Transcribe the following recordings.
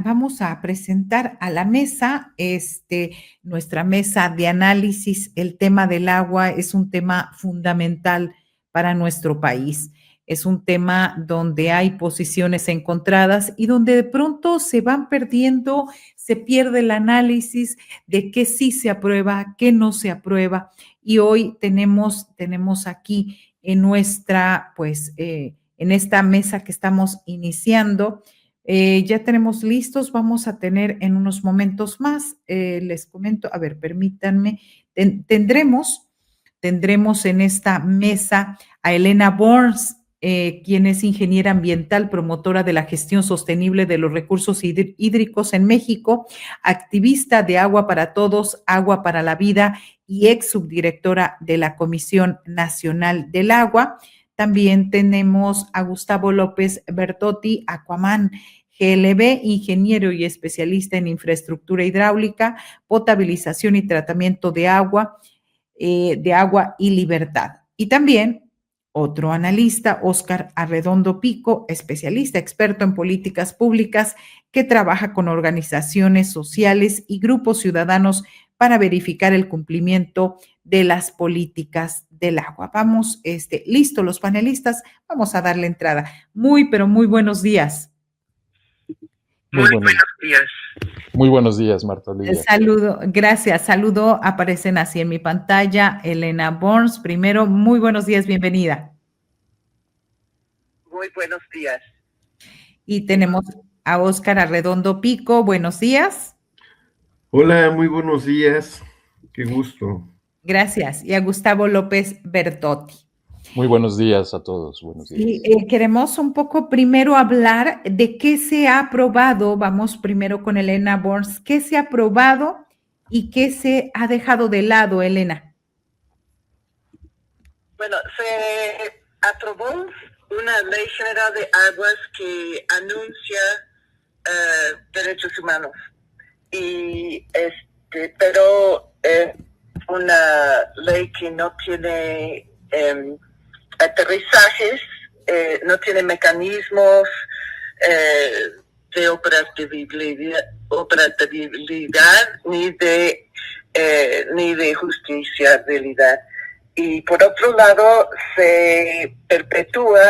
vamos a presentar a la mesa, nuestra mesa de análisis. El tema del agua es un tema fundamental para nuestro país. Es un tema donde hay posiciones encontradas y donde de pronto se van perdiendo, se pierde el análisis de qué sí se aprueba, qué no se aprueba. Y hoy tenemos aquí en nuestra, en esta mesa que estamos iniciando, ya tenemos listos, vamos a tener en unos momentos más, les comento, a ver, permítanme, tendremos en esta mesa a Elena Burns, quien es ingeniera ambiental, promotora de la gestión sostenible de los recursos hídricos en México, activista de Agua para Todos, Agua para la Vida y ex subdirectora de la Comisión Nacional del Agua. También tenemos a Gustavo López Bertotti, Aquaman GLB, ingeniero y especialista en infraestructura hidráulica, potabilización y tratamiento de agua y libertad. Y también otro analista, Óscar Arredondo Pico, especialista experto en políticas públicas, que trabaja con organizaciones sociales y grupos ciudadanos para verificar el cumplimiento de las políticas del agua. Vamos, listo los panelistas, vamos a darle entrada. Pero muy buenos días. Muy buenos días. Muy buenos días, Marta Olivia. Gracias. Aparecen así en mi pantalla. Elena Burns, primero, muy buenos días, bienvenida. Muy buenos días. Y tenemos a Óscar Arredondo Pico, buenos días. Hola, muy buenos días, qué gusto. Gracias. Y a Gustavo López Bertotti. Muy buenos días a todos, buenos días. Sí, queremos un poco primero hablar de qué se ha aprobado. Vamos primero con Elena Burns. ¿Qué se ha aprobado y qué se ha dejado de lado, Elena? Bueno, se aprobó una ley general de aguas que anuncia derechos humanos. Pero una ley que no tiene aterrizajes, no tiene mecanismos de operatividad ni de justiciabilidad. Y por otro lado, se perpetúa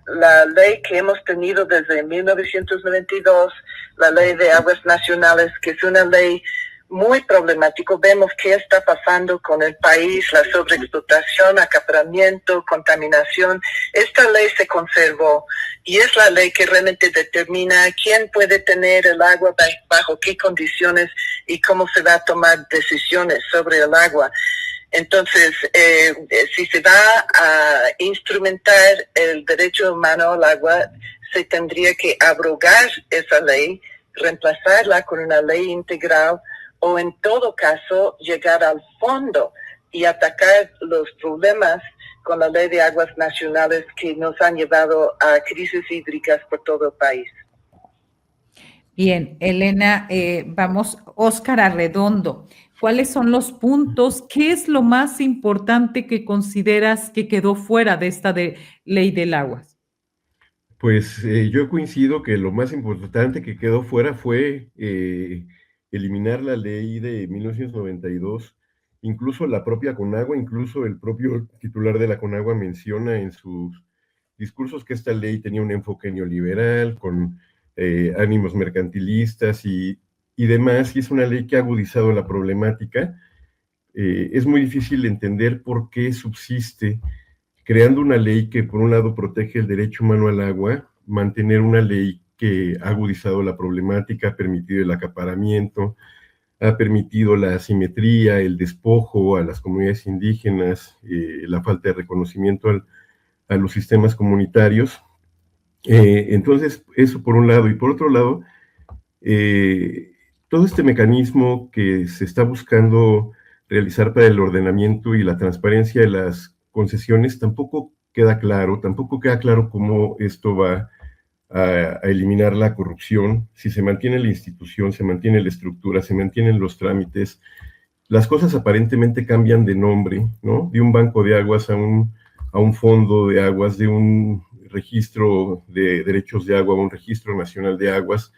la ley que hemos tenido desde 1992, la Ley de Aguas Nacionales, que es una ley muy problemática. Vemos qué está pasando con el país, la sobreexplotación, acaparamiento, contaminación. Esta ley se conservó y es la ley que realmente determina quién puede tener el agua, bajo qué condiciones y cómo se va a tomar decisiones sobre el agua. Entonces, si se va a instrumentar el derecho humano al agua, se tendría que abrogar esa ley, reemplazarla con una ley integral o en todo caso llegar al fondo y atacar los problemas con la Ley de Aguas Nacionales que nos han llevado a crisis hídricas por todo el país. Bien, Elena, Óscar Arredondo. ¿Cuáles son los puntos? ¿Qué es lo más importante que consideras que quedó fuera de esta ley del agua? Pues yo coincido que lo más importante que quedó fuera fue eliminar la ley de 1992. Incluso la propia Conagua, incluso el propio titular de la Conagua menciona en sus discursos que esta ley tenía un enfoque neoliberal, con ánimos mercantilistas y demás, y es una ley que ha agudizado la problemática. Es muy difícil entender por qué subsiste, creando una ley que por un lado protege el derecho humano al agua, mantener una ley que ha agudizado la problemática, ha permitido el acaparamiento, ha permitido la asimetría, el despojo a las comunidades indígenas, la falta de reconocimiento a los sistemas comunitarios. Entonces, eso por un lado. Y por otro lado, todo este mecanismo que se está buscando realizar para el ordenamiento y la transparencia de las concesiones tampoco queda claro cómo esto va a eliminar la corrupción, si se mantiene la institución, se mantiene la estructura, se mantienen los trámites. Las cosas aparentemente cambian de nombre, ¿no? De un banco de aguas a un fondo de aguas, de un registro de derechos de agua a un registro nacional de aguas,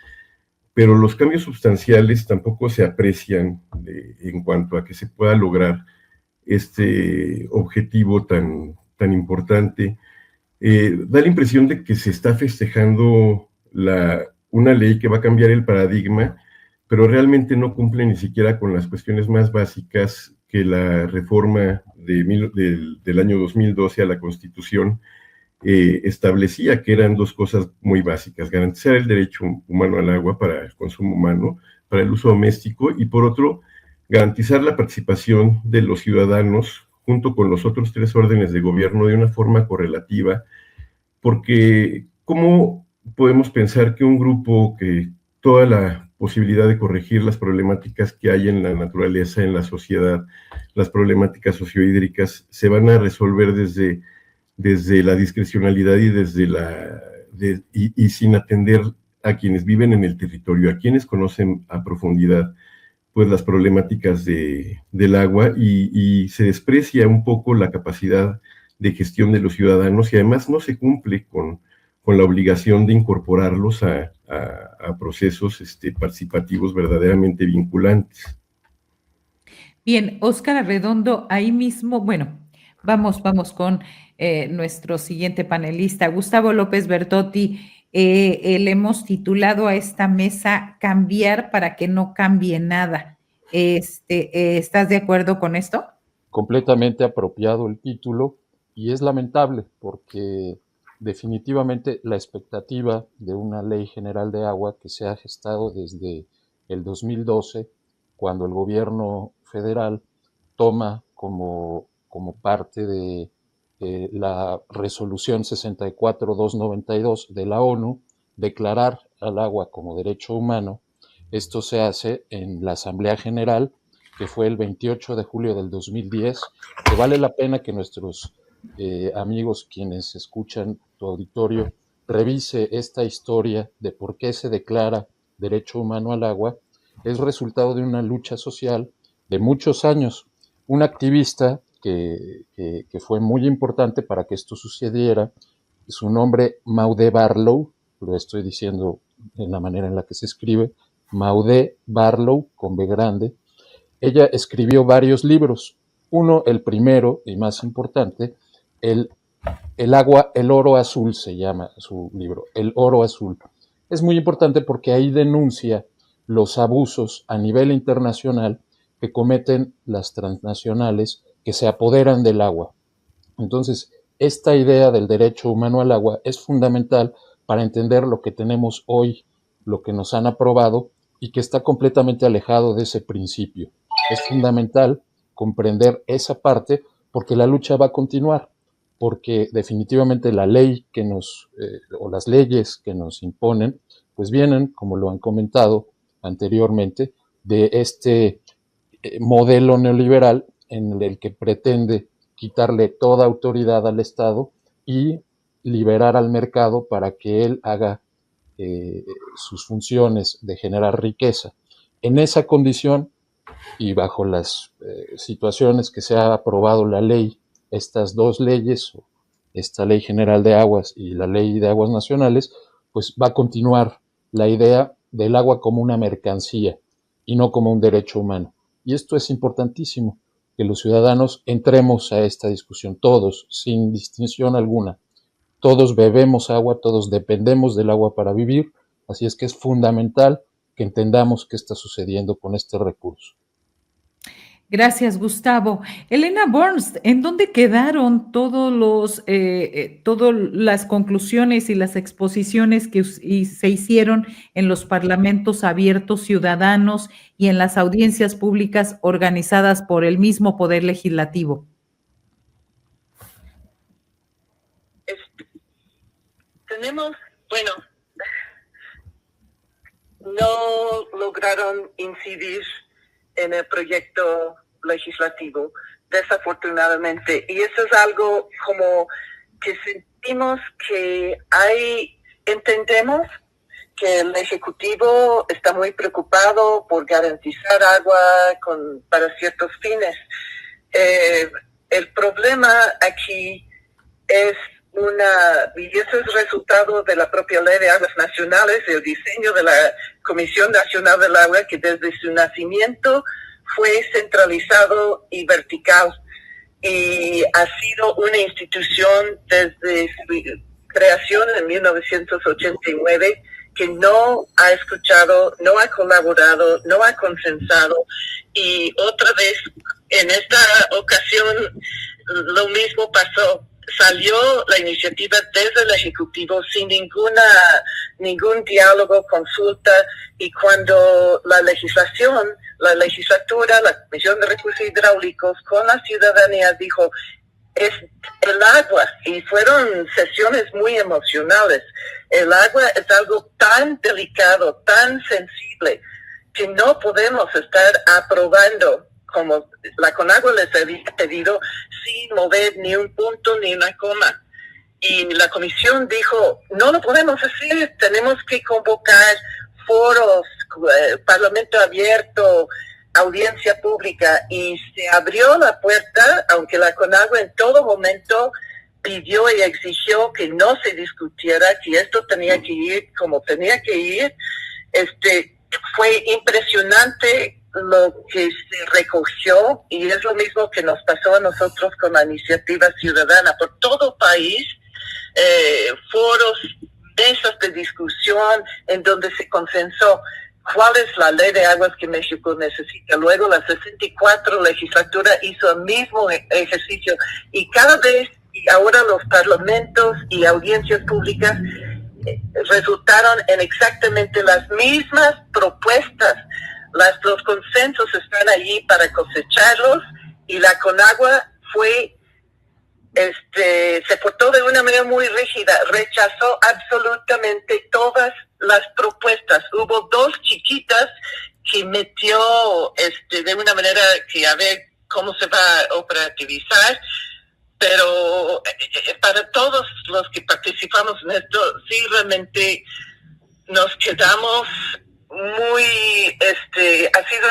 pero los cambios sustanciales tampoco se aprecian en cuanto a que se pueda lograr este objetivo tan importante. Da la impresión de que se está festejando una ley que va a cambiar el paradigma, pero realmente no cumple ni siquiera con las cuestiones más básicas que la reforma del año 2012 a la Constitución establecía, que eran dos cosas muy básicas: garantizar el derecho humano al agua para el consumo humano, para el uso doméstico, y por otro, garantizar la participación de los ciudadanos junto con los otros tres órdenes de gobierno de una forma correlativa, porque ¿cómo podemos pensar que un grupo que toda la posibilidad de corregir las problemáticas que hay en la naturaleza, en la sociedad, las problemáticas sociohídricas, se van a resolver desde la discrecionalidad y sin atender a quienes viven en el territorio, a quienes conocen a profundidad pues las problemáticas del agua, y se desprecia un poco la capacidad de gestión de los ciudadanos, y además no se cumple con la obligación de incorporarlos a procesos participativos verdaderamente vinculantes? Bien, Óscar Arredondo, ahí mismo, bueno, vamos con nuestro siguiente panelista, Gustavo López Bertotti. Le hemos titulado a esta mesa Cambiar para que no cambie nada. ¿Estás de acuerdo con esto? Completamente apropiado el título, y es lamentable porque definitivamente la expectativa de una ley general de agua que se ha gestado desde el 2012, cuando el gobierno federal toma como parte de la resolución 64292 de la ONU, declarar al agua como derecho humano. Esto se hace en la Asamblea General, que fue el 28 de julio del 2010, que vale la pena que nuestros amigos, quienes escuchan tu auditorio, revise esta historia de por qué se declara derecho humano al agua. Es resultado de una lucha social de muchos años. Un activista que fue muy importante para que esto sucediera, su nombre Maude Barlow, lo estoy diciendo en la manera en la que se escribe, Maude Barlow, con B grande. Ella escribió varios libros. Uno, el primero y más importante, el agua, el oro azul se llama su libro, El oro azul. Es muy importante porque ahí denuncia los abusos a nivel internacional que cometen las transnacionales que se apoderan del agua. Entonces, esta idea del derecho humano al agua es fundamental para entender lo que tenemos hoy, lo que nos han aprobado, y que está completamente alejado de ese principio. Es fundamental comprender esa parte porque la lucha va a continuar, porque definitivamente la ley o las leyes que nos imponen, pues vienen, como lo han comentado anteriormente, de este modelo neoliberal en el que pretende quitarle toda autoridad al Estado y liberar al mercado para que él haga sus funciones de generar riqueza. En esa condición y bajo las situaciones que se ha aprobado la ley, estas dos leyes, esta Ley General de Aguas y la Ley de Aguas Nacionales, pues va a continuar la idea del agua como una mercancía y no como un derecho humano. Y esto es importantísimo, que los ciudadanos entremos a esta discusión, todos, sin distinción alguna. Todos bebemos agua, todos dependemos del agua para vivir, así es que es fundamental que entendamos qué está sucediendo con este recurso. Gracias, Gustavo. Elena Burns, ¿en dónde quedaron todas las conclusiones y las exposiciones que se hicieron en los parlamentos abiertos ciudadanos y en las audiencias públicas organizadas por el mismo Poder Legislativo? No lograron incidir en el proyecto legislativo, desafortunadamente. Y eso es algo como que sentimos que entendemos que el Ejecutivo está muy preocupado por garantizar agua para ciertos fines. El problema aquí es y eso es resultado de la propia Ley de Aguas Nacionales, el diseño de la Comisión Nacional del Agua, que desde su nacimiento fue centralizado y vertical, y ha sido una institución desde su creación en 1989 que no ha escuchado, no ha colaborado, no ha consensado, y otra vez en esta ocasión lo mismo pasó. Salió la iniciativa desde el Ejecutivo sin ningún diálogo, consulta, y cuando la legislatura, la Comisión de Recursos Hidráulicos con la ciudadanía dijo, es el agua, y fueron sesiones muy emocionales. El agua es algo tan delicado, tan sensible, que no podemos estar aprobando, como la Conagua les había pedido, sin mover ni un punto ni una coma. Y la comisión dijo, no lo podemos hacer, tenemos que convocar foros, parlamento abierto, audiencia pública, y se abrió la puerta, aunque la Conagua en todo momento pidió y exigió que no se discutiera, que esto tenía que ir como tenía que ir. Fue impresionante lo que se recogió, y es lo mismo que nos pasó a nosotros con la iniciativa ciudadana por todo el país, foros, mesas de discusión en donde se consensó cuál es la ley de aguas que México necesita. Luego la 64 legislatura hizo el mismo ejercicio, y cada vez, y ahora los parlamentos y audiencias públicas resultaron en exactamente las mismas propuestas. Los consensos están allí para cosecharlos, y la Conagua se portó de una manera muy rígida, rechazó absolutamente todas las propuestas. Hubo dos chiquitas que metió de una manera que a ver cómo se va a operativizar, pero para todos los que participamos en esto, sí realmente nos quedamos muy, ha sido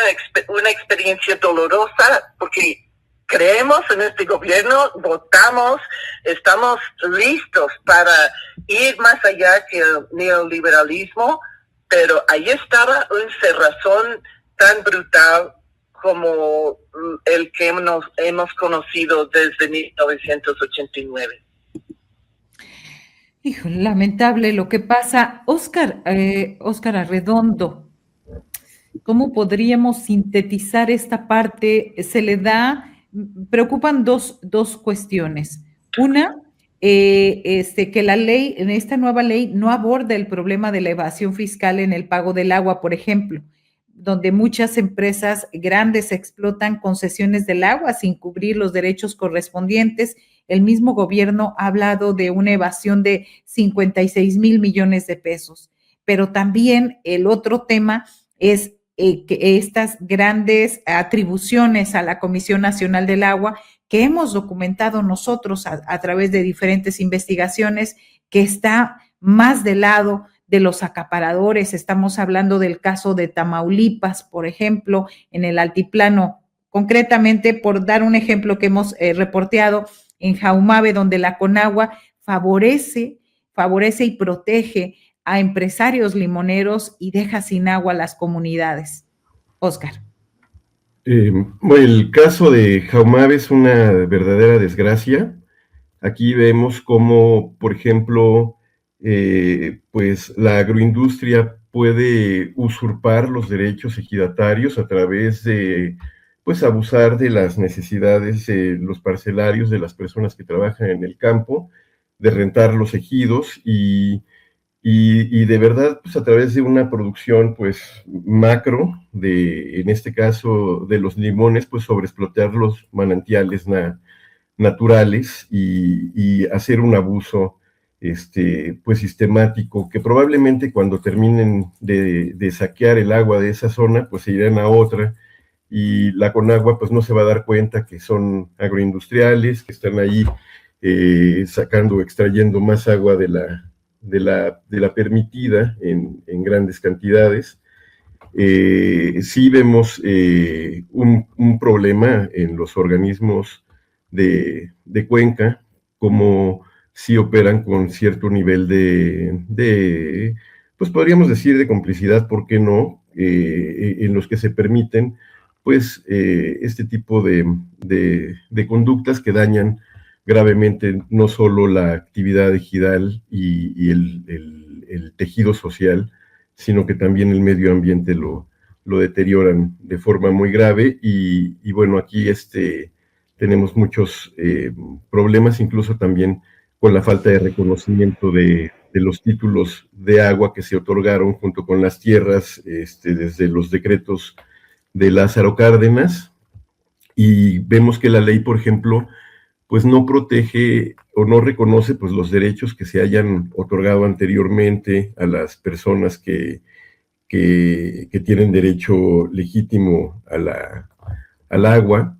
una experiencia dolorosa, porque creemos en este gobierno, votamos, estamos listos para ir más allá que el neoliberalismo, pero ahí estaba un cerrazón tan brutal como el que hemos conocido desde 1989. Híjole, lamentable lo que pasa. Óscar Arredondo, ¿cómo podríamos sintetizar esta parte? Preocupan dos cuestiones. Una, que la ley, en esta nueva ley, no aborda el problema de la evasión fiscal en el pago del agua, por ejemplo, donde muchas empresas grandes explotan concesiones del agua sin cubrir los derechos correspondientes. El mismo gobierno ha hablado de una evasión de 56,000 millones de pesos. Pero también el otro tema es que estas grandes atribuciones a la Comisión Nacional del Agua, que hemos documentado nosotros a través de diferentes investigaciones, que está más del lado de los acaparadores. Estamos hablando del caso de Tamaulipas, por ejemplo, en el altiplano, concretamente, por dar un ejemplo que hemos reporteado, en Jaumabe, donde la Conagua favorece y protege a empresarios limoneros y deja sin agua a las comunidades. Óscar. Bueno, el caso de Jaumabe es una verdadera desgracia. Aquí vemos cómo, por ejemplo, pues la agroindustria puede usurpar los derechos ejidatarios a través de, pues, abusar de las necesidades de los parcelarios, de las personas que trabajan en el campo, de rentar los ejidos y de verdad, pues a través de una producción, pues, macro, en este caso de los limones, pues sobreexplotar los manantiales naturales y hacer un abuso, pues sistemático, que probablemente cuando terminen de saquear el agua de esa zona, pues se irán a otra, y la Conagua pues no se va a dar cuenta que son agroindustriales, que están ahí extrayendo más agua de la permitida en grandes cantidades. Sí vemos un problema en los organismos de Cuenca, como sí operan con cierto nivel pues podríamos decir de complicidad, ¿por qué no? En los que se permiten, pues, este tipo de conductas que dañan gravemente no solo la actividad ejidal y el tejido social, sino que también el medio ambiente lo deterioran de forma muy grave y bueno, aquí tenemos muchos problemas, incluso también con la falta de reconocimiento de los títulos de agua que se otorgaron junto con las tierras desde los decretos de Lázaro Cárdenas, y vemos que la ley, por ejemplo, pues no protege o no reconoce pues los derechos que se hayan otorgado anteriormente a las personas que tienen derecho legítimo al agua.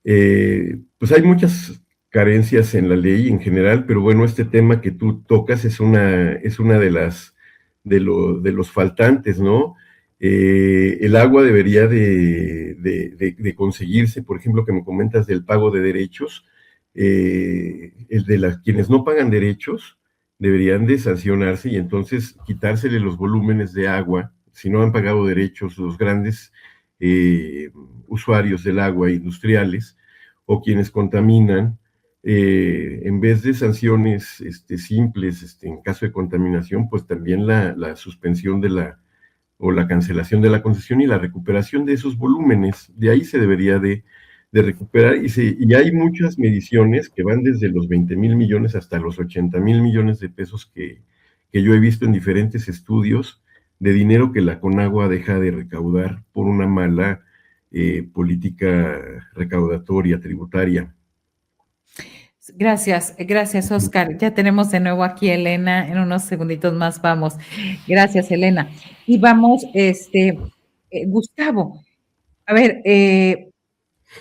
Pues hay muchas carencias en la ley en general, pero bueno, este tema que tú tocas es una de los faltantes, ¿no? El agua debería de conseguirse, por ejemplo, que me comentas del pago de derechos, el de quienes no pagan derechos deberían de sancionarse y entonces quitársele los volúmenes de agua, si no han pagado derechos los grandes usuarios del agua industriales o quienes contaminan, en vez de sanciones simples en caso de contaminación, pues también la suspensión o la cancelación de la concesión y la recuperación de esos volúmenes. De ahí se debería de recuperar y hay muchas mediciones que van desde los 20,000 millones hasta los 80,000 millones de pesos que yo he visto en diferentes estudios de dinero que la Conagua deja de recaudar por una mala política recaudatoria, tributaria. Gracias, Oscar. Ya tenemos de nuevo aquí a Elena, en unos segunditos más vamos. Gracias, Elena. Y vamos, Gustavo, a ver,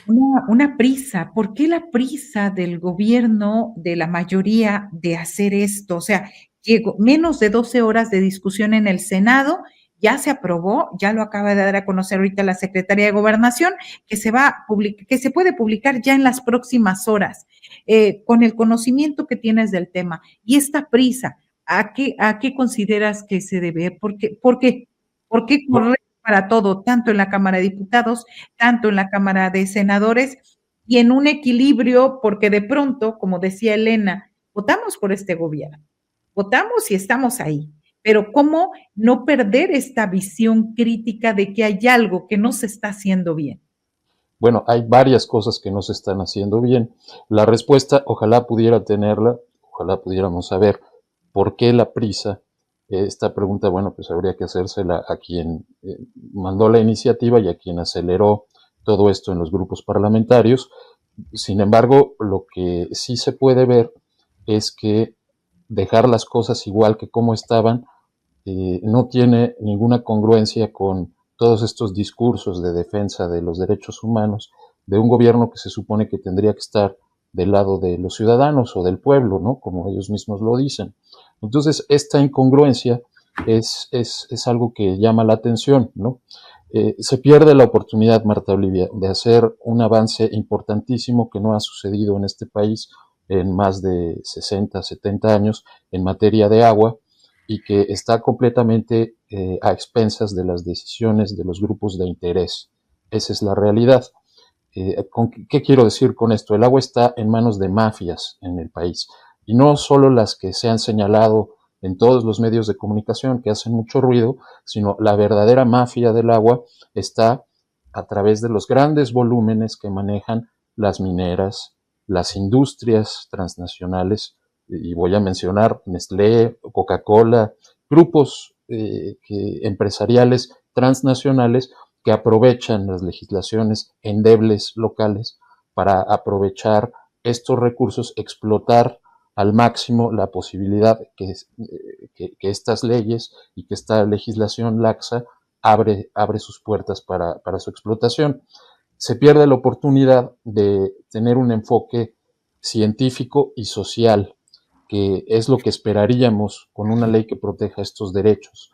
una prisa. ¿Por qué la prisa del gobierno, de la mayoría, de hacer esto? O sea, llegó menos de 12 horas de discusión en el Senado, ya se aprobó, ya lo acaba de dar a conocer ahorita la Secretaría de Gobernación, que que se puede publicar ya en las próximas horas, con el conocimiento que tienes del tema. Y esta prisa, a qué consideras que se debe? ¿Por qué correr para todo, tanto en la Cámara de Diputados, tanto en la Cámara de Senadores, y en un equilibrio, porque de pronto, como decía Elena, votamos por este gobierno, votamos y estamos ahí, pero cómo no perder esta visión crítica de que hay algo que no se está haciendo bien? Bueno, hay varias cosas que no se están haciendo bien. La respuesta, ojalá pudiera tenerla, ojalá pudiéramos saber por qué la prisa. Esta pregunta, bueno, pues habría que hacérsela a quien mandó la iniciativa y a quien aceleró todo esto en los grupos parlamentarios. Sin embargo, lo que sí se puede ver es que dejar las cosas igual que como estaban no tiene ninguna congruencia con todos estos discursos de defensa de los derechos humanos de un gobierno que se supone que tendría que estar del lado de los ciudadanos o del pueblo, ¿no? Como ellos mismos lo dicen. Entonces, esta incongruencia es algo que llama la atención, ¿no? Se pierde la oportunidad, Marta Olivia, de hacer un avance importantísimo que no ha sucedido en este país en más de 60, 70 años en materia de agua y que está completamente a expensas de las decisiones de los grupos de interés. Esa es la realidad. ¿Qué quiero decir con esto? El agua está en manos de mafias en el país y no solo las que se han señalado en todos los medios de comunicación que hacen mucho ruido, sino la verdadera mafia del agua está a través de los grandes volúmenes que manejan las mineras, las industrias transnacionales, y voy a mencionar Nestlé, Coca-Cola, grupos empresariales transnacionales que aprovechan las legislaciones endebles locales para aprovechar estos recursos, explotar al máximo la posibilidad que estas leyes y que esta legislación laxa abre sus puertas para su explotación. Se pierde la oportunidad de tener un enfoque científico y social, que es lo que esperaríamos con una ley que proteja estos derechos.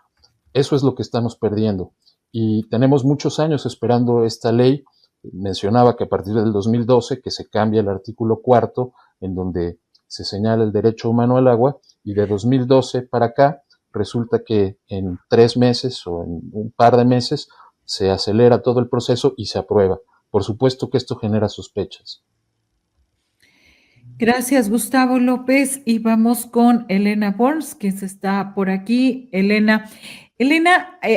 Eso es lo que estamos perdiendo. Y tenemos muchos años esperando esta ley. Mencionaba que a partir del 2012 que se cambia el artículo 4, en donde se señala el derecho humano al agua, y de 2012 para acá resulta que en 3 meses o en un par de meses se acelera todo el proceso y se aprueba. Por supuesto que esto genera sospechas. Gracias, Gustavo López. Y vamos con Elena Burns, que está por aquí. Elena,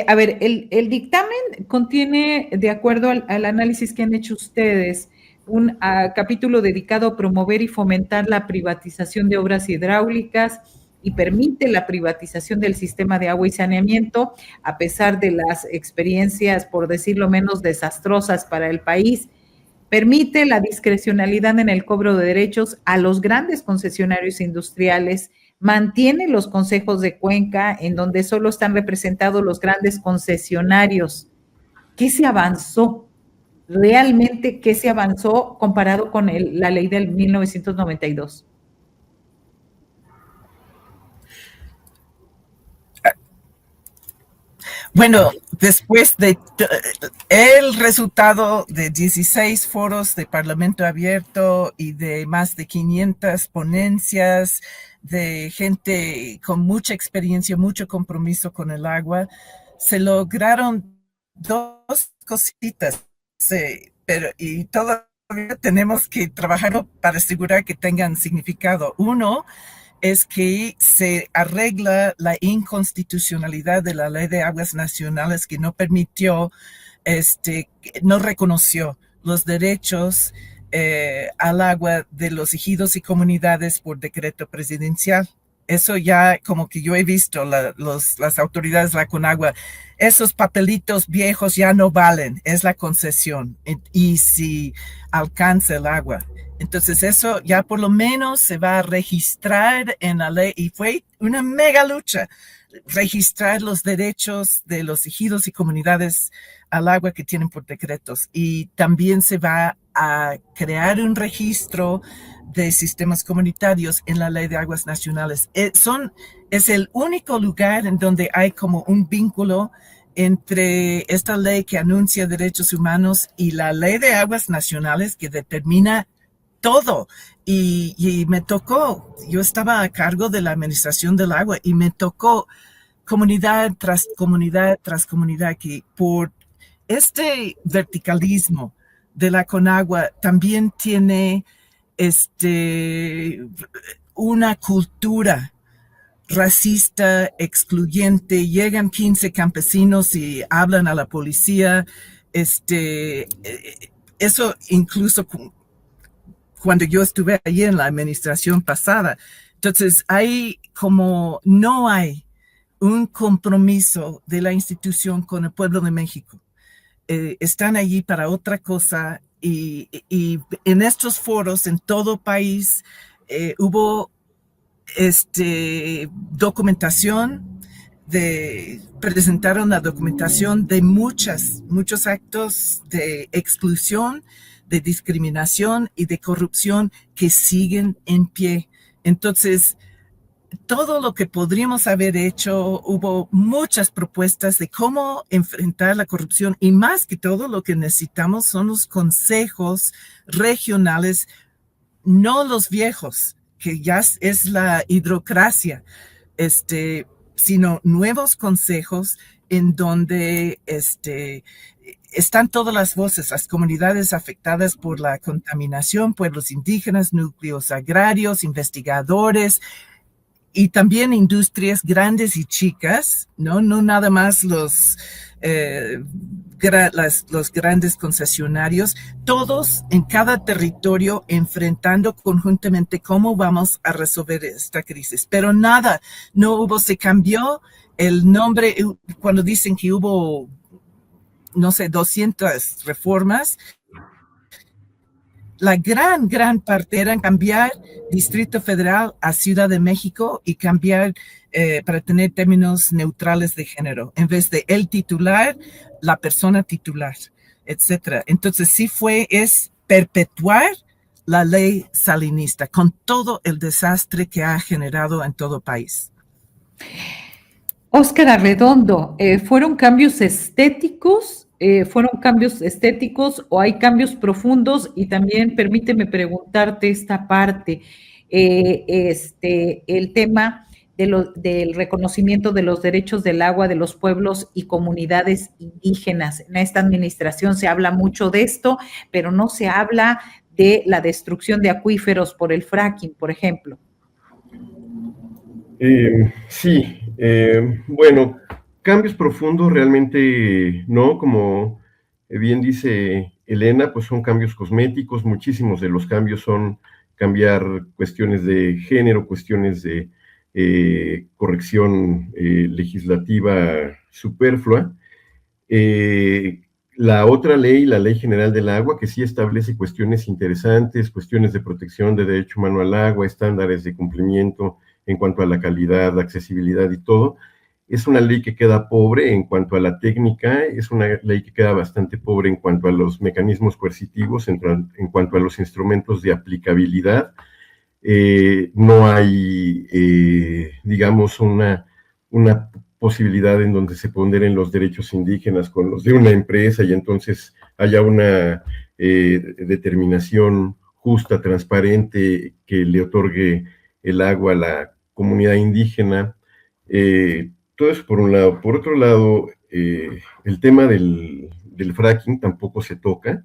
a ver, el dictamen contiene, de acuerdo al análisis que han hecho ustedes, un capítulo dedicado a promover y fomentar la privatización de obras hidráulicas y permite la privatización del sistema de agua y saneamiento, a pesar de las experiencias, por decirlo menos, desastrosas para el país. Permite la discrecionalidad en el cobro de derechos a los grandes concesionarios industriales, mantiene los consejos de cuenca en donde solo están representados los grandes concesionarios. ¿Qué se avanzó? Realmente, ¿qué se avanzó comparado con la ley del 1992? Bueno, después de el resultado de 16 foros de Parlamento Abierto y de más de 500 ponencias de gente con mucha experiencia, mucho compromiso con el agua, se lograron 2 cositas, y todavía tenemos que trabajar para asegurar que tengan significado. Uno, es que se arregla la inconstitucionalidad de la Ley de Aguas Nacionales, que no permitió, no reconoció los derechos al agua de los ejidos y comunidades por decreto presidencial. Eso ya como que yo he visto, las autoridades de la Conagua, esos papelitos viejos ya no valen, es la concesión y si alcanza el agua. Entonces eso ya por lo menos se va a registrar en la ley y fue una mega lucha registrar los derechos de los ejidos y comunidades al agua que tienen por decretos. Y también se va a crear un registro de sistemas comunitarios en la Ley de Aguas Nacionales. Es el único lugar en donde hay como un vínculo entre esta ley que anuncia derechos humanos y la Ley de Aguas Nacionales que determina todo. Y me tocó, yo estaba a cargo de la administración del agua y me tocó comunidad tras comunidad tras comunidad que por este verticalismo de la Conagua también tiene una cultura racista, excluyente. Llegan 15 campesinos y hablan a la policía. Eso incluso cuando yo estuve allí en la administración pasada. Entonces, no hay un compromiso de la institución con el pueblo de México. Están allí para otra cosa y en estos foros en todo país hubo documentación presentaron la documentación de muchos actos de exclusión, de discriminación y de corrupción que siguen en pie. Entonces, todo lo que podríamos haber hecho, hubo muchas propuestas de cómo enfrentar la corrupción y más que todo lo que necesitamos son los consejos regionales, no los viejos, que ya es la hidrocracia, sino nuevos consejos en donde están todas las voces, las comunidades afectadas por la contaminación, pueblos indígenas, núcleos agrarios, investigadores y también industrias grandes y chicas, no nada más los grandes concesionarios, todos en cada territorio enfrentando conjuntamente cómo vamos a resolver esta crisis. Pero se cambió el nombre cuando dicen que hubo, 200 reformas. La gran parte era cambiar Distrito Federal a Ciudad de México y cambiar para tener términos neutrales de género. En vez de el titular, la persona titular, etcétera. Entonces es perpetuar la ley salinista con todo el desastre que ha generado en todo país. Óscar Arredondo, ¿fueron cambios estéticos? ¿O hay cambios profundos? Y también permíteme preguntarte esta parte. el tema del reconocimiento de los derechos del agua de los pueblos y comunidades indígenas. En esta administración se habla mucho de esto, pero no se habla de la destrucción de acuíferos por el fracking, por ejemplo. Sí, bueno, cambios profundos realmente no, como bien dice Elena, pues son cambios cosméticos, muchísimos de los cambios son cambiar cuestiones de género, cuestiones de corrección legislativa superflua. La otra ley, la Ley General del Agua, que sí establece cuestiones interesantes, cuestiones de protección de derecho humano al agua, estándares de cumplimiento en cuanto a la calidad, la accesibilidad y todo. Es una ley que queda pobre en cuanto a la técnica, es una ley que queda bastante pobre en cuanto a los mecanismos coercitivos, en cuanto a los instrumentos de aplicabilidad. No hay, digamos, una posibilidad en donde se ponderen los derechos indígenas con los de una empresa y entonces haya una determinación justa, transparente, que le otorgue el agua a la comunidad indígena. Todo eso por un lado. Por otro lado, el tema del fracking tampoco se toca,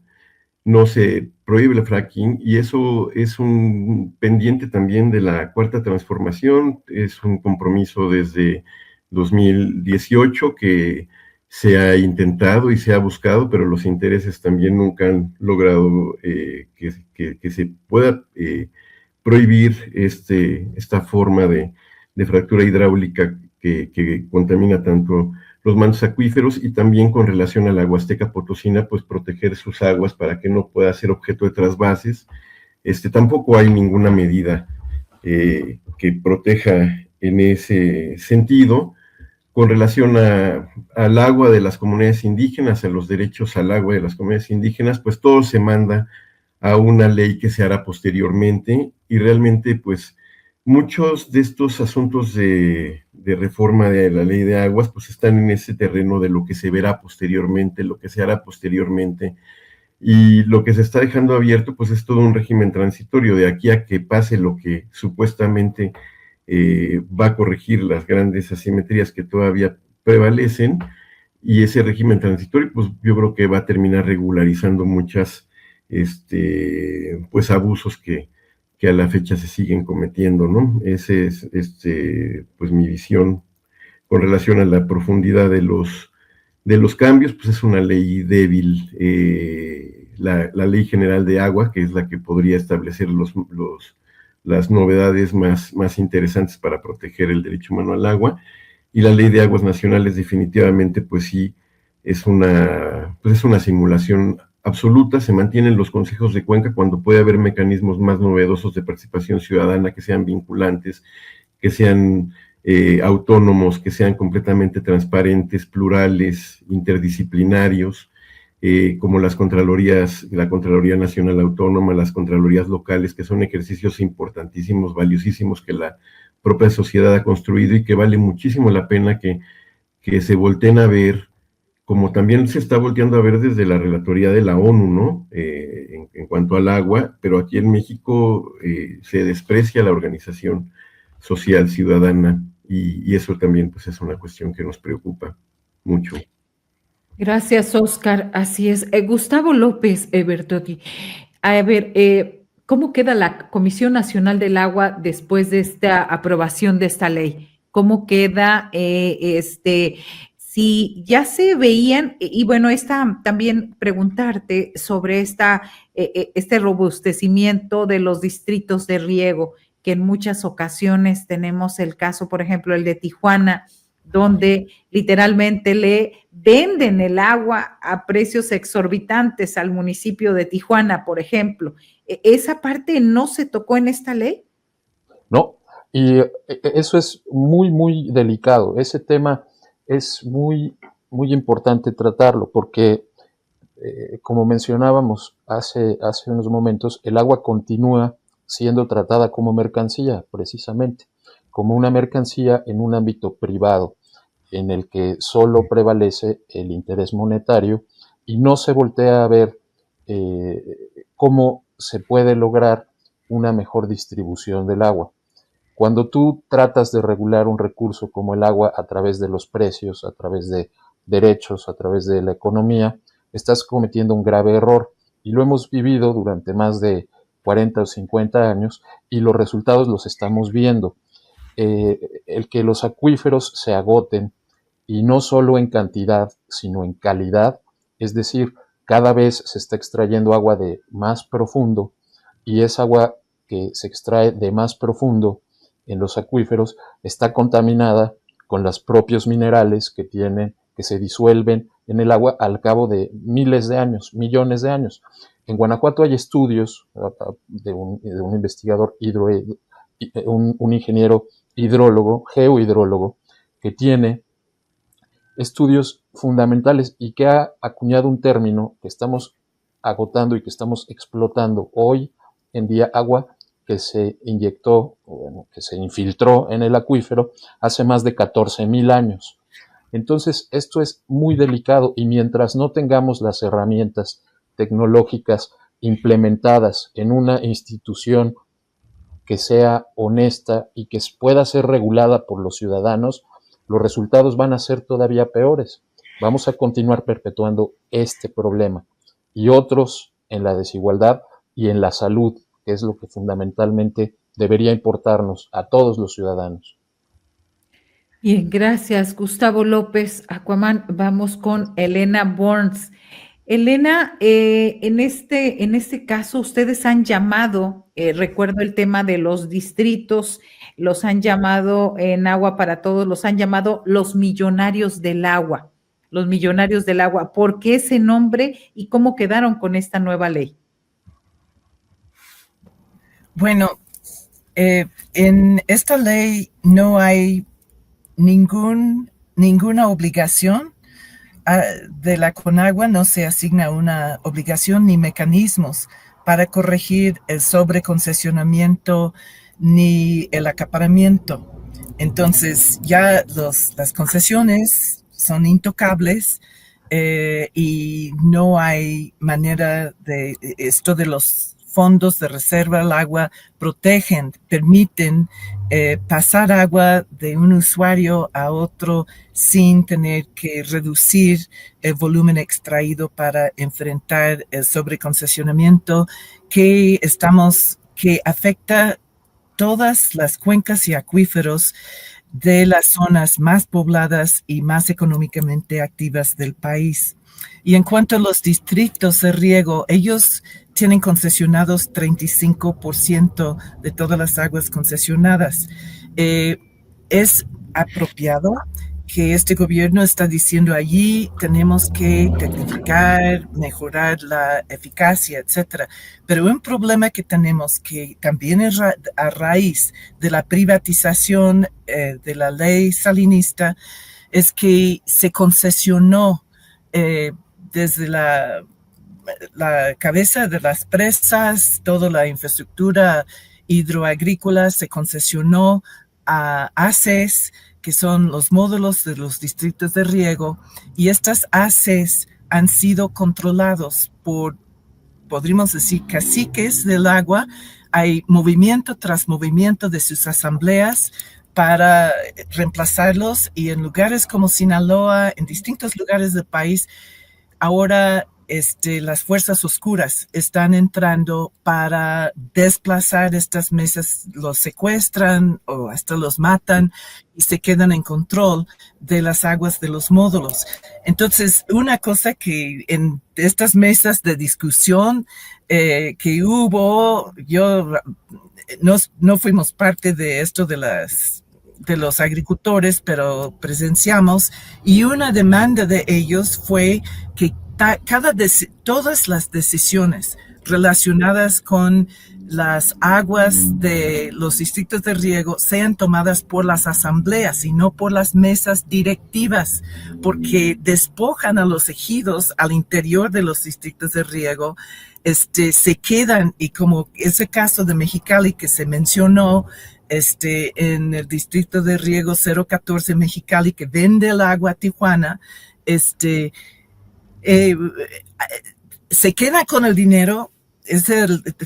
no se prohíbe el fracking y eso es un pendiente también de la Cuarta Transformación, es un compromiso desde 2018 que se ha intentado y se ha buscado, pero los intereses también nunca han logrado que se pueda prohibir esta forma de fractura hidráulica que contamina tanto los mantos acuíferos y también con relación a la Huasteca Potosina, pues proteger sus aguas para que no pueda ser objeto de trasvases. Tampoco hay ninguna medida que proteja en ese sentido. Con relación al agua de las comunidades indígenas, a los derechos al agua de las comunidades indígenas, pues todo se manda a una ley que se hará posteriormente y realmente pues muchos de estos asuntos de reforma de la ley de aguas pues están en ese terreno de lo que se verá posteriormente, lo que se hará posteriormente y lo que se está dejando abierto pues es todo un régimen transitorio de aquí a que pase lo que supuestamente va a corregir las grandes asimetrías que todavía prevalecen y ese régimen transitorio pues yo creo que va a terminar regularizando muchas pues abusos que a la fecha se siguen cometiendo, ¿no? Ese es pues mi visión con relación a la profundidad de los cambios, pues es una ley débil. La Ley General de Agua, que es la que podría establecer las novedades más interesantes para proteger el derecho humano al agua, y la Ley de Aguas Nacionales definitivamente, pues sí, es una simulación absoluta. Se mantienen los consejos de cuenca cuando puede haber mecanismos más novedosos de participación ciudadana que sean vinculantes, que sean autónomos, que sean completamente transparentes, plurales, interdisciplinarios, como las contralorías, la Contraloría Nacional Autónoma, las contralorías locales, que son ejercicios importantísimos, valiosísimos que la propia sociedad ha construido y que vale muchísimo la pena que se volteen a ver, como también se está volteando a ver desde la Relatoría de la ONU, ¿no? En cuanto al agua, pero aquí en México se desprecia la organización social ciudadana y eso también pues es una cuestión que nos preocupa mucho. Gracias, Oscar. Así es. Gustavo López Bertotti. A ver, ¿cómo queda la Comisión Nacional del Agua después de esta aprobación de esta ley? ¿Cómo queda si ya se veían, y bueno, también preguntarte sobre este robustecimiento de los distritos de riego, que en muchas ocasiones tenemos el caso, por ejemplo, el de Tijuana, donde literalmente le venden el agua a precios exorbitantes al municipio de Tijuana, por ejemplo. ¿Esa parte no se tocó en esta ley? No, y eso es muy, muy delicado. Ese tema es muy, muy importante tratarlo porque, como mencionábamos hace unos momentos, el agua continúa siendo tratada como mercancía, precisamente, como una mercancía en un ámbito privado, en el que solo prevalece el interés monetario y no se voltea a ver cómo se puede lograr una mejor distribución del agua. Cuando tú tratas de regular un recurso como el agua a través de los precios, a través de derechos, a través de la economía, estás cometiendo un grave error. Y lo hemos vivido durante más de 40 o 50 años y los resultados los estamos viendo. El que los acuíferos se agoten, y no solo en cantidad, sino en calidad, es decir, cada vez se está extrayendo agua de más profundo, y esa agua que se extrae de más profundo en los acuíferos está contaminada con los propios minerales que se disuelven en el agua al cabo de miles de años, millones de años. En Guanajuato hay estudios de un investigador, un ingeniero hidrólogo, geohidrólogo, que tiene estudios fundamentales y que ha acuñado un término que estamos agotando y que estamos explotando hoy en día, agua que se inyectó, que se infiltró en el acuífero hace más de 14,000 años. Entonces, esto es muy delicado, y mientras no tengamos las herramientas tecnológicas implementadas en una institución que sea honesta y que pueda ser regulada por los ciudadanos, los resultados van a ser todavía peores. Vamos a continuar perpetuando este problema y otros en la desigualdad y en la salud, que es lo que fundamentalmente debería importarnos a todos los ciudadanos. Bien, gracias, Gustavo López Aquaman. Vamos con Elena Burns. Elena, en este caso, ustedes han llamado, recuerdo el tema de los distritos, los han llamado en Agua para Todos, los han llamado los millonarios del agua, los millonarios del agua. ¿Por qué ese nombre y cómo quedaron con esta nueva ley? Bueno, en esta ley no hay ninguna obligación de la Conagua, no se asigna una obligación ni mecanismos para corregir el sobreconcesionamiento ni el acaparamiento. Entonces ya las concesiones son intocables y no hay manera de esto de los fondos de reserva del agua permiten pasar agua de un usuario a otro sin tener que reducir el volumen extraído para enfrentar el sobreconcesionamiento que afecta todas las cuencas y acuíferos de las zonas más pobladas y más económicamente activas del país. Y en cuanto a los distritos de riego, ellos tienen concesionados 35% de todas las aguas concesionadas. Es apropiado que este gobierno está diciendo allí tenemos que tecnificar, mejorar la eficacia, etcétera. Pero un problema que tenemos que también es a raíz de la privatización de la ley salinista es que se concesionó desde la cabeza de las presas, toda la infraestructura hidroagrícola se concesionó a ACES, que son los módulos de los distritos de riego, y estas ACES han sido controlados por, podríamos decir, caciques del agua. Hay movimiento tras movimiento de sus asambleas para reemplazarlos, y en lugares como Sinaloa, en distintos lugares del país, ahora las fuerzas oscuras están entrando para desplazar estas mesas, los secuestran o hasta los matan y se quedan en control de las aguas de los módulos. Entonces, una cosa que en estas mesas de discusión que hubo, no fuimos parte de esto de los agricultores, pero presenciamos, y una demanda de ellos fue que todas las decisiones relacionadas con las aguas de los distritos de riego sean tomadas por las asambleas y no por las mesas directivas, porque despojan a los ejidos al interior de los distritos de riego, se quedan, y como ese caso de Mexicali que se mencionó, en el distrito de riego 014 Mexicali, que vende el agua a Tijuana, se queda con el dinero,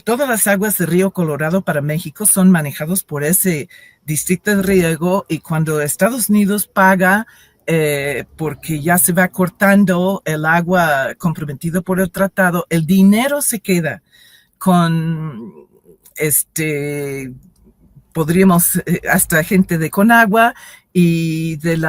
todas las aguas del río Colorado para México son manejados por ese distrito de riego, y cuando Estados Unidos paga porque ya se va cortando el agua comprometida por el tratado, el dinero se queda con podríamos hasta gente de Conagua y del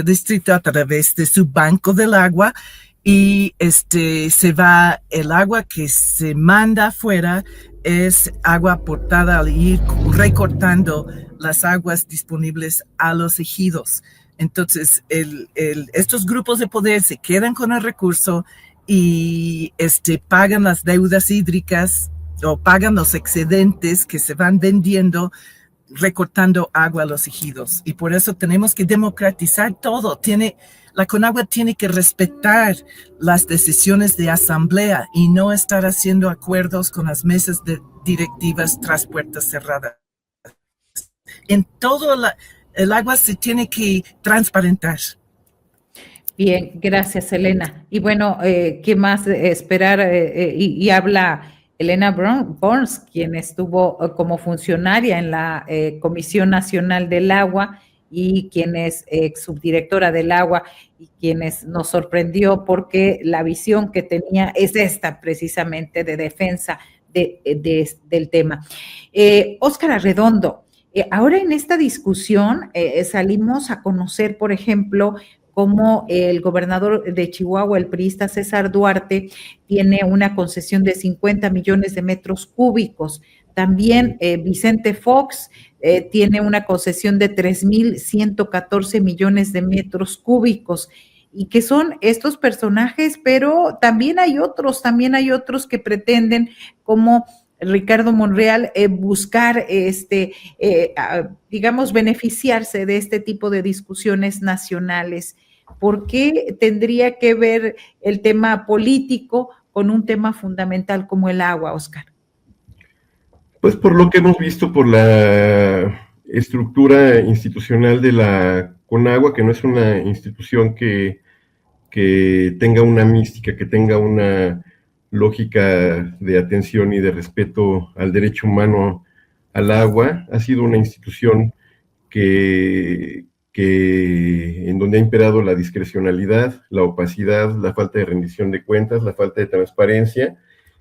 distrito a través de su banco del agua, y se va el agua que se manda afuera, es agua aportada al ir recortando las aguas disponibles a los ejidos. Entonces, estos grupos de poder se quedan con el recurso y pagan las deudas hídricas o pagan los excedentes que se van vendiendo recortando agua a los ejidos. Y por eso tenemos que democratizar todo. La Conagua tiene que respetar las decisiones de asamblea y no estar haciendo acuerdos con las mesas directivas tras puertas cerradas. En todo el agua se tiene que transparentar. Bien, gracias, Elena. Y bueno, ¿qué más esperar? Y habla Elena Burns, quien estuvo como funcionaria en la Comisión Nacional del Agua y quien es subdirectora del agua, y quienes nos sorprendió porque la visión que tenía es esta precisamente de defensa del tema. Óscar Arredondo, ahora en esta discusión salimos a conocer, por ejemplo, cómo el gobernador de Chihuahua, el priista César Duarte, tiene una concesión de 50 millones de metros cúbicos. También Vicente Fox tiene una concesión de 3,114 millones de metros cúbicos. Y que son estos personajes, pero también hay otros que pretenden, como Ricardo Monreal, buscar, digamos, beneficiarse de este tipo de discusiones nacionales. ¿Por qué tendría que ver el tema político con un tema fundamental como el agua, Óscar? Pues por lo que hemos visto, por la estructura institucional de la Conagua, que no es una institución que tenga una mística, que tenga una lógica de atención y de respeto al derecho humano al agua. Ha sido una institución que en donde ha imperado la discrecionalidad, la opacidad, la falta de rendición de cuentas, la falta de transparencia,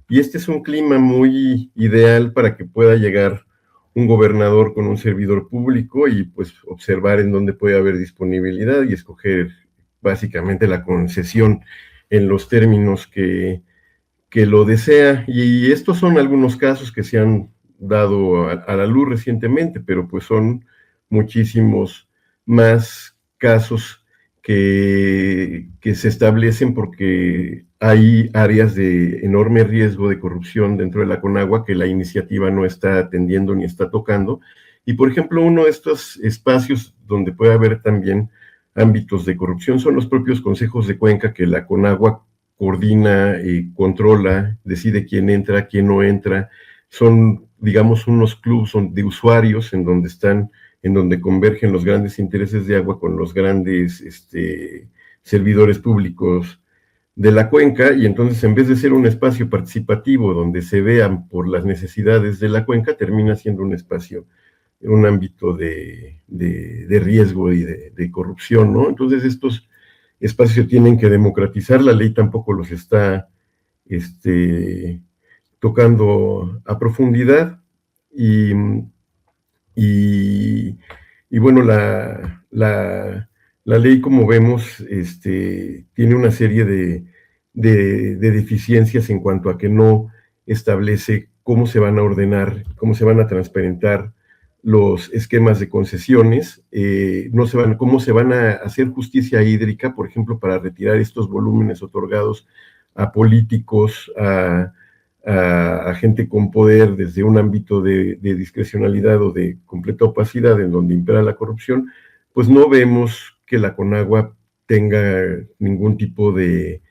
y este es un clima muy ideal para que pueda llegar un gobernador con un servidor público y pues observar en dónde puede haber disponibilidad y escoger básicamente la concesión en los términos que lo desea. Y estos son algunos casos que se han dado a la luz recientemente, pero pues son muchísimos más casos que se establecen porque hay áreas de enorme riesgo de corrupción dentro de la Conagua que la iniciativa no está atendiendo ni está tocando. Y por ejemplo, uno de estos espacios donde puede haber también ámbitos de corrupción son los propios consejos de cuenca que la Conagua coordina y controla, decide quién entra, quién no entra. Son, digamos, unos clubs de usuarios en donde convergen los grandes intereses de agua con los grandes servidores públicos de la cuenca, y entonces en vez de ser un espacio participativo donde se vean por las necesidades de la cuenca, termina siendo un espacio, un ámbito de riesgo y de corrupción, ¿no? Entonces estos espacios se tienen que democratizar, la ley tampoco los está tocando a profundidad, y bueno, la ley, como vemos, tiene una serie de deficiencias en cuanto a que no establece cómo se van a ordenar, cómo se van a transparentar los esquemas de concesiones, cómo se van a hacer justicia hídrica, por ejemplo, para retirar estos volúmenes otorgados a políticos, a gente con poder desde un ámbito de discrecionalidad o de completa opacidad en donde impera la corrupción. Pues no vemos que la Conagua tenga ningún tipo de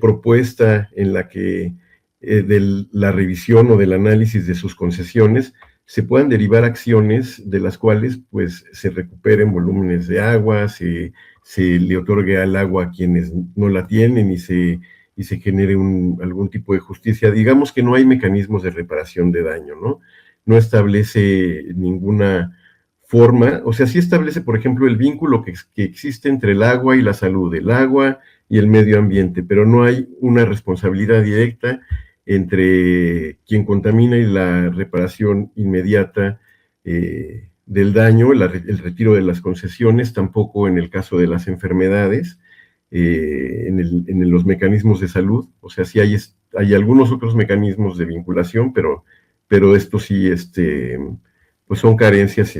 propuesta en la que de la revisión o del análisis de sus concesiones se puedan derivar acciones de las cuales pues se recuperen volúmenes de agua, se le otorgue al agua a quienes no la tienen y se y se genere algún tipo de justicia. Digamos que no hay mecanismos de reparación de daño, ¿no? No establece ninguna forma, o sea, sí establece, por ejemplo, el vínculo que existe entre el agua y la salud, el agua y el medio ambiente, pero no hay una responsabilidad directa entre quien contamina y la reparación inmediata del daño, el retiro de las concesiones, tampoco en el caso de las enfermedades, en los mecanismos de salud. O sea, sí hay algunos otros mecanismos de vinculación, pero esto sí, pues son carencias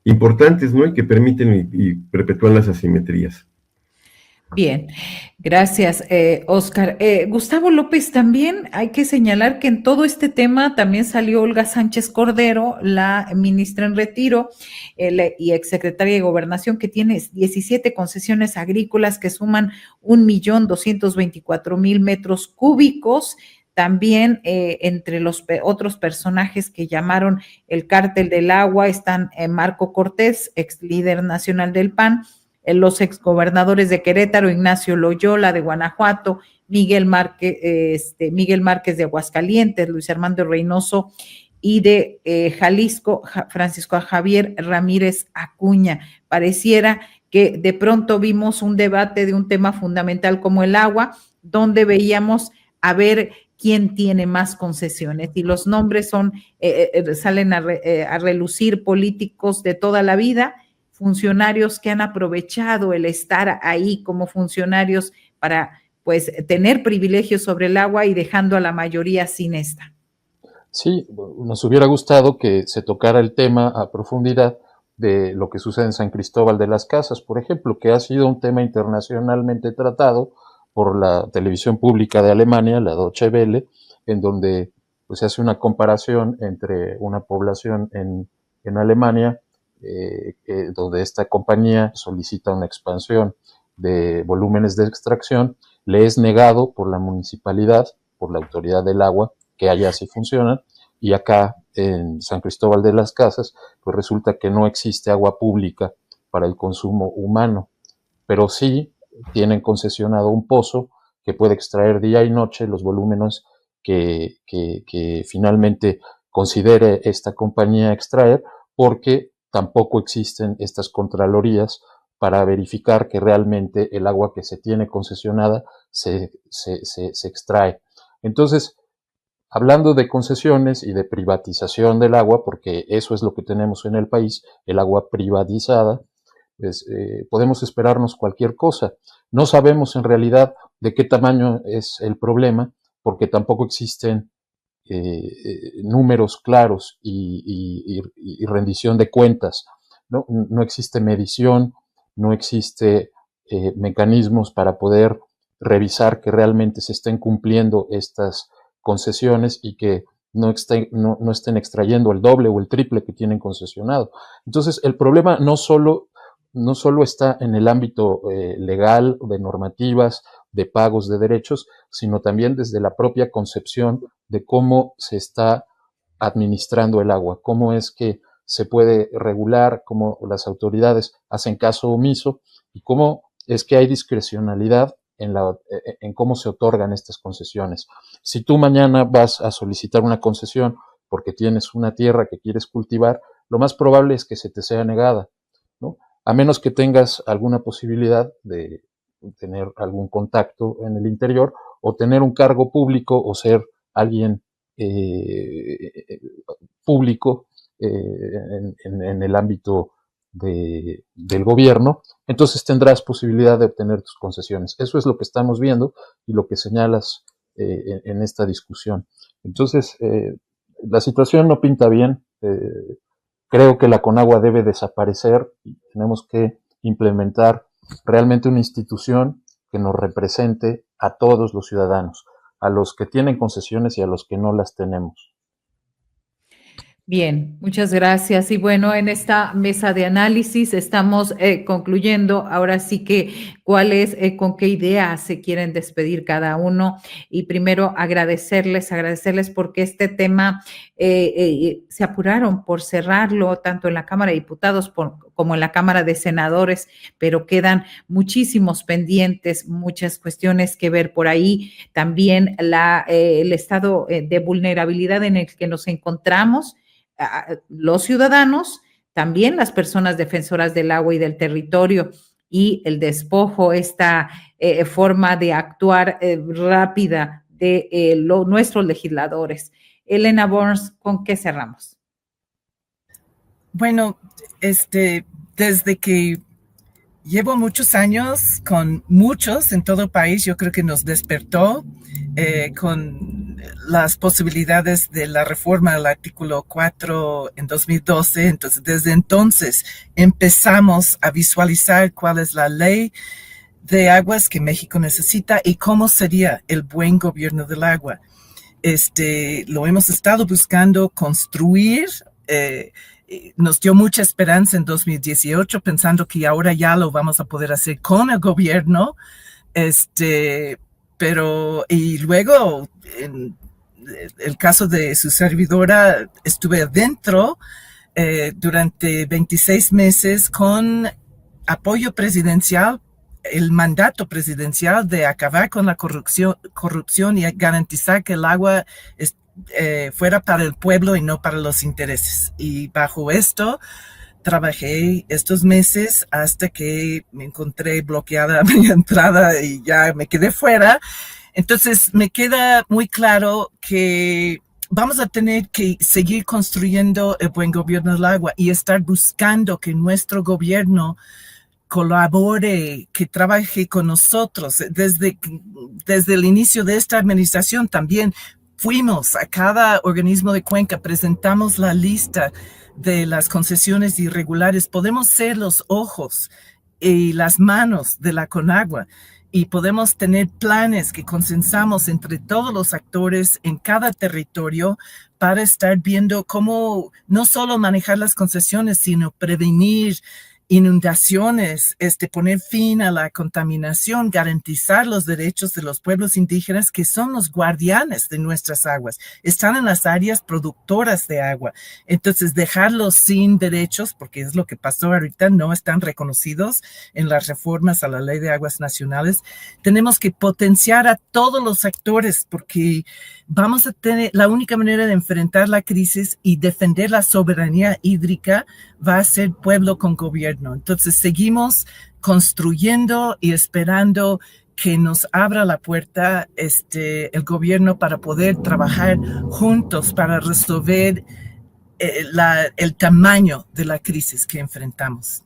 importantes, ¿no? Y que permiten y perpetúan las asimetrías. Bien, gracias, Oscar. Gustavo López, también hay que señalar que en todo este tema también salió Olga Sánchez Cordero, la ministra en retiro y exsecretaria de Gobernación, que tiene 17 concesiones agrícolas que suman 1.224.000 metros cúbicos. También entre los otros personajes que llamaron el cártel del agua están Marco Cortés, ex líder nacional del PAN, los exgobernadores de Querétaro, Ignacio Loyola de Guanajuato, Miguel Márquez de Aguascalientes, Luis Armando Reynoso, y de Jalisco, Francisco Javier Ramírez Acuña. Pareciera que de pronto vimos un debate de un tema fundamental como el agua, donde veíamos a ver quién tiene más concesiones, y los nombres salen a relucir políticos de toda la vida, funcionarios que han aprovechado el estar ahí como funcionarios para, pues, tener privilegios sobre el agua y dejando a la mayoría sin esta. Sí, nos hubiera gustado que se tocara el tema a profundidad de lo que sucede en San Cristóbal de las Casas, por ejemplo, que ha sido un tema internacionalmente tratado por la televisión pública de Alemania, la Deutsche Welle, en donde pues, se hace una comparación entre una población en Alemania, donde esta compañía solicita una expansión de volúmenes de extracción, le es negado por la municipalidad, por la autoridad del agua, que allá sí funcionan, y acá en San Cristóbal de las Casas, pues resulta que no existe agua pública para el consumo humano, pero sí tienen concesionado un pozo que puede extraer día y noche los volúmenes que finalmente considere esta compañía extraer, porque tampoco existen estas contralorías para verificar que realmente el agua que se tiene concesionada se extrae. Entonces, hablando de concesiones y de privatización del agua, porque eso es lo que tenemos en el país, el agua privatizada, pues, podemos esperarnos cualquier cosa. No sabemos en realidad de qué tamaño es el problema, porque tampoco existen números claros y rendición de cuentas. No existe medición, no existe mecanismos para poder revisar que realmente se estén cumpliendo estas concesiones y que no estén extrayendo el doble o el triple que tienen concesionado. Entonces, el problema no solo está en el ámbito legal, de normativas, de pagos de derechos, sino también desde la propia concepción de cómo se está administrando el agua, cómo es que se puede regular, cómo las autoridades hacen caso omiso y cómo es que hay discrecionalidad en cómo se otorgan estas concesiones. Si tú mañana vas a solicitar una concesión porque tienes una tierra que quieres cultivar, lo más probable es que se te sea negada, ¿no? A menos que tengas alguna posibilidad de tener algún contacto en el interior o tener un cargo público o ser alguien público en el ámbito del gobierno, entonces tendrás posibilidad de obtener tus concesiones. Eso es lo que estamos viendo y lo que señalas en esta discusión. Entonces, la situación no pinta bien. Creo que la Conagua debe desaparecer y tenemos que implementar realmente una institución que nos represente a todos los ciudadanos, a los que tienen concesiones y a los que no las tenemos. Bien, muchas gracias. Y bueno, en esta mesa de análisis estamos concluyendo. Ahora sí que, ¿cuál es, con qué ideas se quieren despedir cada uno? Y primero agradecerles porque este tema se apuraron por cerrarlo tanto en la Cámara de Diputados como en la Cámara de Senadores, pero quedan muchísimos pendientes, muchas cuestiones que ver por ahí. También el estado de vulnerabilidad en el que nos encontramos los ciudadanos, también las personas defensoras del agua y del territorio, y el despojo, esta forma de actuar rápida de nuestros legisladores. Elena Burns, ¿con qué cerramos? Bueno, desde que llevo muchos años con muchos en todo el país, yo creo que nos despertó con las posibilidades de la reforma del artículo 4 en 2012. Entonces, desde entonces empezamos a visualizar cuál es la ley de aguas que México necesita y cómo sería el buen gobierno del agua. Lo hemos estado buscando construir. Nos dio mucha esperanza en 2018, pensando que ahora ya lo vamos a poder hacer con el gobierno, pero, y luego, en el caso de su servidora, estuve adentro durante 26 meses con apoyo presidencial, el mandato presidencial de acabar con la corrupción y garantizar que el agua fuera para el pueblo y no para los intereses. Y bajo esto trabajé estos meses hasta que me encontré bloqueada mi entrada y ya me quedé fuera. Entonces me queda muy claro que vamos a tener que seguir construyendo el buen gobierno del agua y estar buscando que nuestro gobierno colabore, que trabaje con nosotros. Desde el inicio de esta administración también fuimos a cada organismo de cuenca, presentamos la lista de las concesiones irregulares. Podemos ser los ojos y las manos de la Conagua y podemos tener planes que consensamos entre todos los actores en cada territorio para estar viendo cómo no solo manejar las concesiones, sino prevenir inundaciones, poner fin a la contaminación, garantizar los derechos de los pueblos indígenas que son los guardianes de nuestras aguas, están en las áreas productoras de agua. Entonces, dejarlos sin derechos, porque es lo que pasó ahorita, no están reconocidos en las reformas a la Ley de Aguas Nacionales. Tenemos que potenciar a todos los actores porque vamos a tener la única manera de enfrentar la crisis y defender la soberanía hídrica va a ser pueblo con gobierno. Entonces seguimos construyendo y esperando que nos abra la puerta el gobierno para poder trabajar juntos para resolver el tamaño de la crisis que enfrentamos.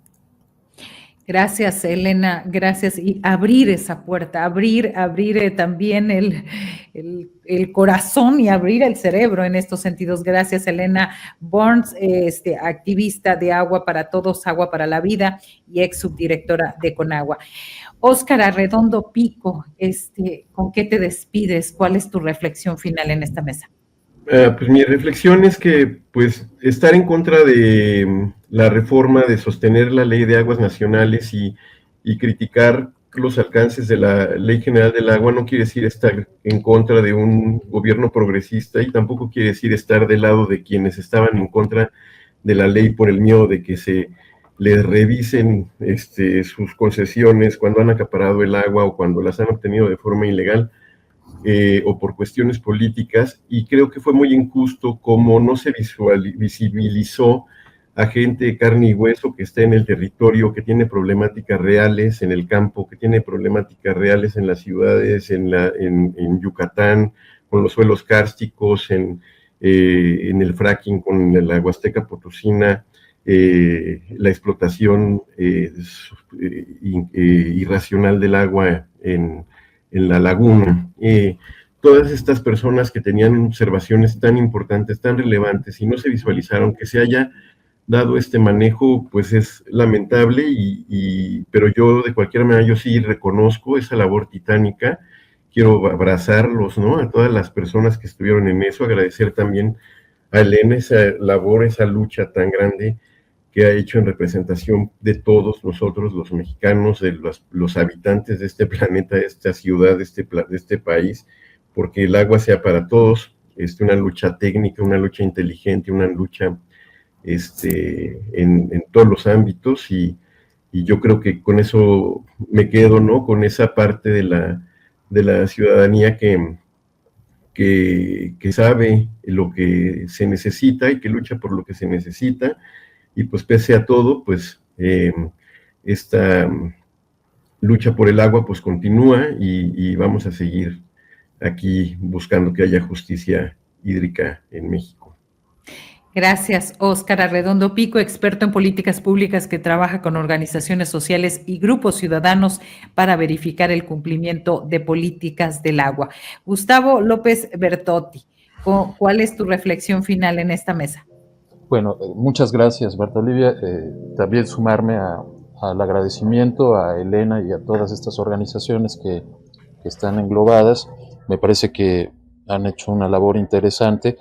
Gracias, Elena, gracias. Y abrir esa puerta, abrir también el corazón y abrir el cerebro en estos sentidos. Gracias, Elena Burns, activista de Agua para Todos, Agua para la Vida y ex subdirectora de Conagua. Óscar Arredondo Pico, ¿con qué te despides? ¿Cuál es tu reflexión final en esta mesa? Pues mi reflexión es que pues estar en contra de la reforma, de sostener la Ley de Aguas Nacionales y criticar los alcances de la Ley General del Agua no quiere decir estar en contra de un gobierno progresista y tampoco quiere decir estar del lado de quienes estaban en contra de la ley por el miedo de que se les revisen sus concesiones cuando han acaparado el agua o cuando las han obtenido de forma ilegal. O por cuestiones políticas, y creo que fue muy injusto como no se visibilizó a gente de carne y hueso que está en el territorio, que tiene problemáticas reales en el campo, que tiene problemáticas reales en las ciudades, en Yucatán, con los suelos kársticos, en el fracking con la Huasteca Potosina, la explotación irracional del agua en la laguna. Todas estas personas que tenían observaciones tan importantes, tan relevantes y no se visualizaron, que se haya dado este manejo, pues es lamentable, pero yo de cualquier manera yo sí reconozco esa labor titánica, quiero abrazarlos, ¿no? A todas las personas que estuvieron en eso, agradecer también a Elena esa labor, esa lucha tan grande que ha hecho en representación de todos nosotros, los mexicanos, de los habitantes de este planeta, de esta ciudad, de este país, porque el agua sea para todos, una lucha técnica, una lucha inteligente, una lucha en todos los ámbitos, y yo creo que con eso me quedo, ¿no? Con esa parte de la ciudadanía que sabe lo que se necesita y que lucha por lo que se necesita, y pues pese a todo, pues esta lucha por el agua pues continúa, y vamos a seguir aquí buscando que haya justicia hídrica en México. Gracias, Óscar Arredondo Pico, experto en políticas públicas que trabaja con organizaciones sociales y grupos ciudadanos para verificar el cumplimiento de políticas del agua. Gustavo López Bertotti, ¿cuál es tu reflexión final en esta mesa? Bueno, muchas gracias, Berta Olivia. También sumarme al agradecimiento a Elena y a todas estas organizaciones que están englobadas. Me parece que han hecho una labor interesante,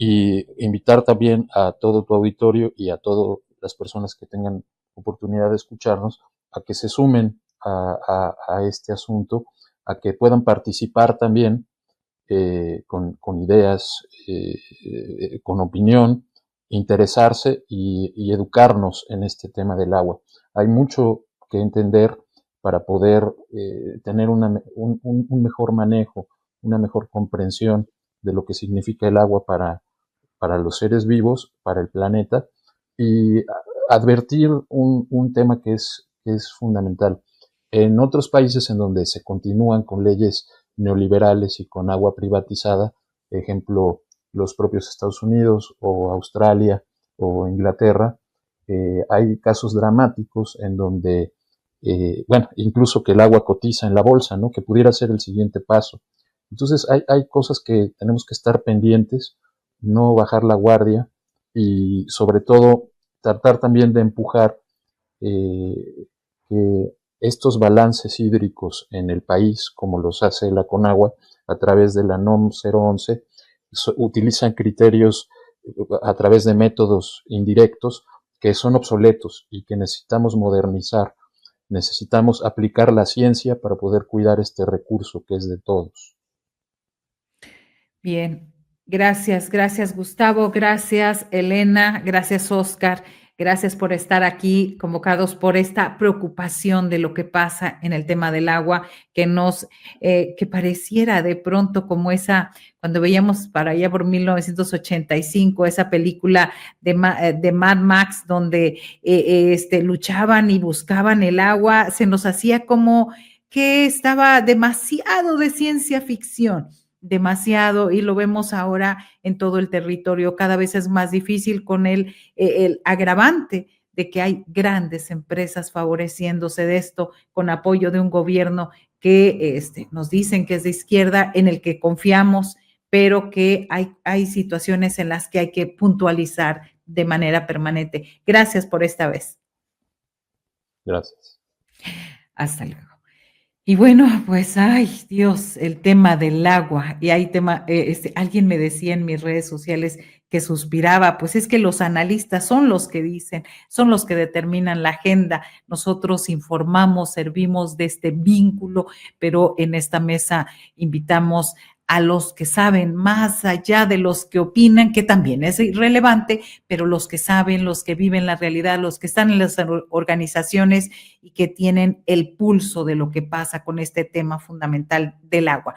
y invitar también a todo tu auditorio y a todas las personas que tengan oportunidad de escucharnos a que se sumen a este asunto, a que puedan participar también con ideas, con opinión, interesarse y educarnos en este tema del agua. Hay mucho que entender para poder tener un mejor manejo, una mejor comprensión de lo que significa el agua para los seres vivos, para el planeta, y advertir un tema que es fundamental. En otros países en donde se continúan con leyes neoliberales y con agua privatizada, ejemplo, los propios Estados Unidos o Australia o Inglaterra, hay casos dramáticos en donde, incluso que el agua cotiza en la bolsa, ¿no? Que pudiera ser el siguiente paso. Entonces hay cosas que tenemos que estar pendientes, no bajar la guardia, y sobre todo tratar también de empujar que estos balances hídricos en el país, como los hace la Conagua a través de la NOM 011, utilizan criterios a través de métodos indirectos que son obsoletos y que necesitamos modernizar. Necesitamos aplicar la ciencia para poder cuidar este recurso que es de todos. Bien, gracias Gustavo, gracias Elena, gracias Óscar, gracias por estar aquí convocados por esta preocupación de lo que pasa en el tema del agua, que pareciera de pronto como cuando veíamos para allá por 1985, esa película de Mad Max, donde luchaban y buscaban el agua, se nos hacía como que estaba demasiado de ciencia ficción. Demasiado, y lo vemos ahora en todo el territorio. Cada vez es más difícil con el agravante de que hay grandes empresas favoreciéndose de esto con apoyo de un gobierno que nos dicen que es de izquierda, en el que confiamos, pero que hay situaciones en las que hay que puntualizar de manera permanente. Gracias por esta vez. Gracias. Hasta luego. Y bueno, pues, ay, Dios, el tema del agua, y hay tema, alguien me decía en mis redes sociales que suspiraba, pues es que los analistas son los que dicen, son los que determinan la agenda, nosotros informamos, servimos de este vínculo, pero en esta mesa invitamos a los que saben más allá de los que opinan, que también es irrelevante, pero los que saben, los que viven la realidad, los que están en las organizaciones y que tienen el pulso de lo que pasa con este tema fundamental del agua.